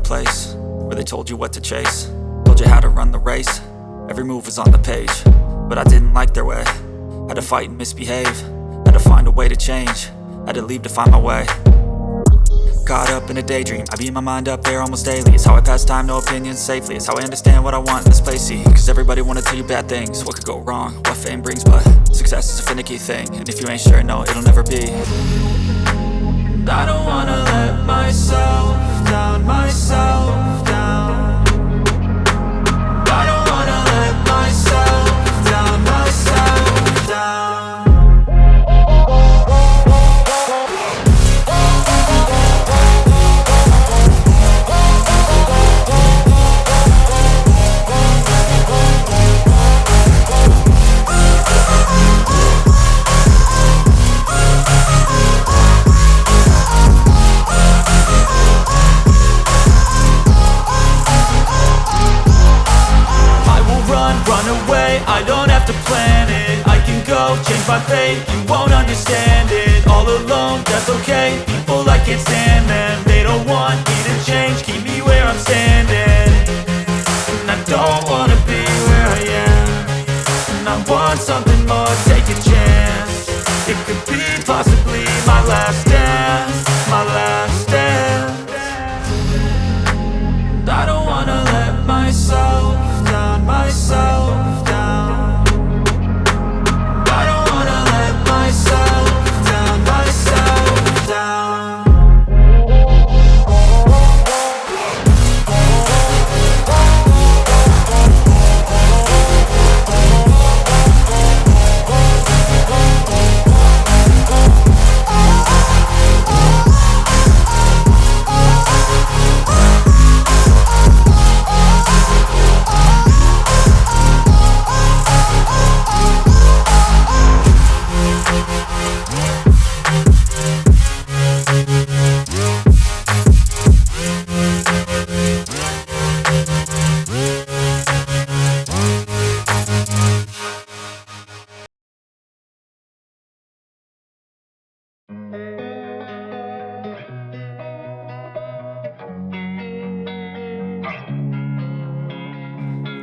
place where they told you what to chase, told you how to run the race. Every move was on the page, but I didn't like their way. Had to fight and misbehave, had to find a way to change, had to leave to find my way. Caught up in a daydream, I beat my mind up there almost daily. It's how I pass time, no opinions safely. It's how I understand what I want in this place, see. Cause everybody wanna tell you bad things, what could go wrong, what fame brings. But success is a finicky thing, and if you ain't sure, no, it'll never be. I don't wanna let myself down, myself down. I don't wanna let myself down, myself down. I don't have to plan it, I can go change my fate. You won't understand it, all alone, that's okay. People I can't stand them, they don't want me to change. Keep me where I'm standing, and I don't wanna be where I am. And I want something more, take a chance. It could be possibly my last dance, my last dance. I don't wanna let myself down, myself down.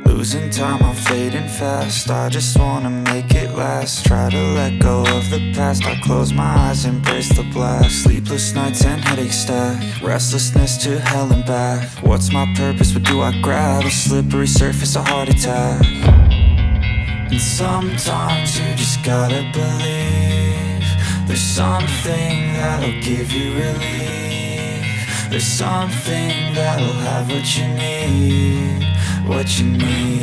Losing time, I'm fading fast. I just wanna make it last. Try to let go of the past. I close my eyes, embrace the blast. Sleepless nights and headaches stack. Restlessness to hell and back. What's my purpose? What do I grab? A slippery surface, a heart attack. And sometimes you just gotta believe there's something that'll give you relief. There's something that'll have what you need, what you need.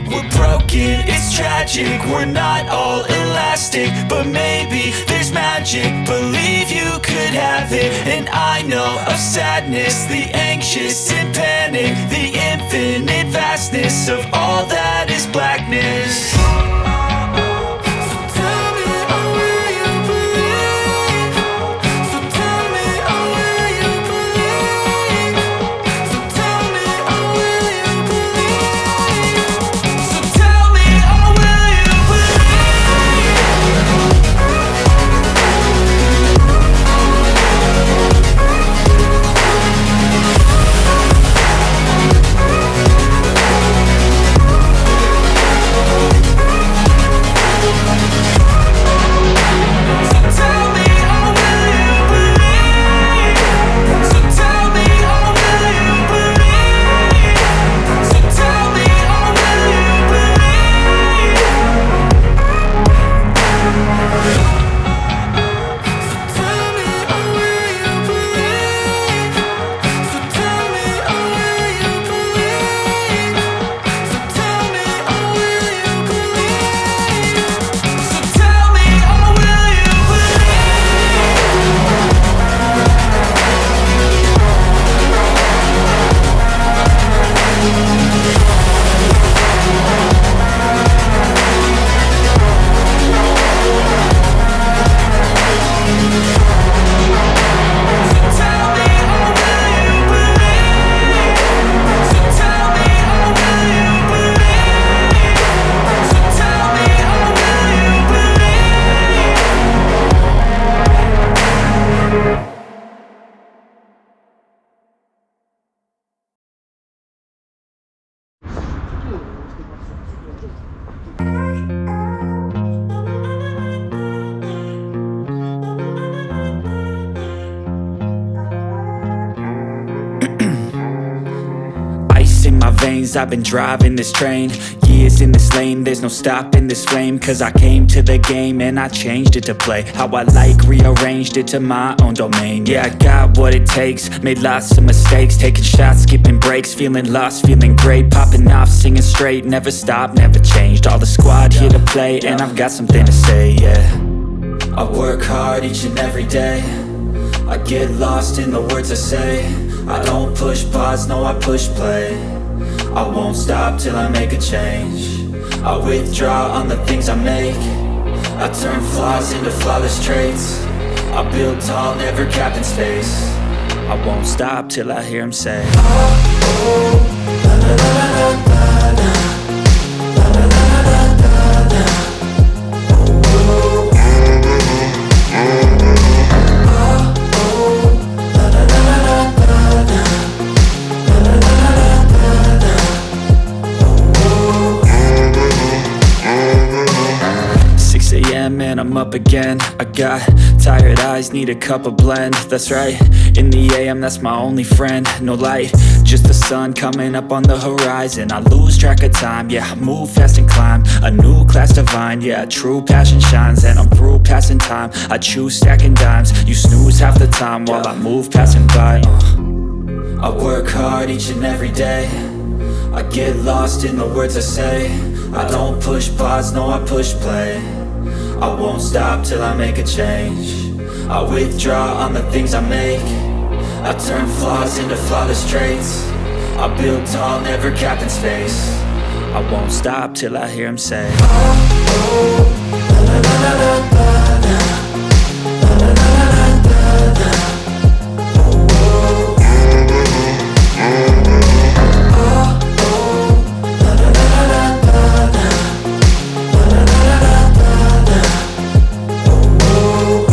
We're broken, it's tragic, we're not all elastic, but maybe there's magic. Believe you could have it, and I know of sadness, the anxious and panic, the infinite vastness of all that is blackness. veins, I've been driving this train. Years in this lane, there's no stopping this flame. Cause I came to the game and I changed it to play how I like, rearranged it to my own domain. Yeah, I got what it takes, made lots of mistakes, taking shots, skipping breaks, feeling lost, feeling great, popping off, singing straight, never stopped, never changed. All the squad here to play, and I've got something to say, yeah. I work hard each and every day, I get lost in the words I say. I don't push pause, no, I push play. I won't stop till I make a change. I withdraw on the things I make. I turn flaws into flawless traits. I build tall, never capped in space. I won't stop till I hear him say, oh, oh, la la la la la la, la la la la la la, oh, oh, la la la la la la, la la la la la la, oh, oh. 6 a.m. and I'm up again. I got tired eyes, need a cup of blend. That's right, in the AM, that's my only friend. No light, just the sun coming up on the horizon. I lose track of time, yeah, I move fast and climb a new class divine, yeah, true passion shines. And I'm through passing time, I choose stacking dimes. You snooze half the time while I move passing by. I work hard each and every day, I get lost in the words I say. I don't push pause, no, I push play. I won't stop till I make a change. I withdraw on the things I make. I turn flaws into flawless traits. I build tall, never capped in space. I won't stop till I hear him say, oh, oh, la la la la la la, la la la la la la, oh, oh, oh, oh, la la la la la la, la la la la la la, oh, oh.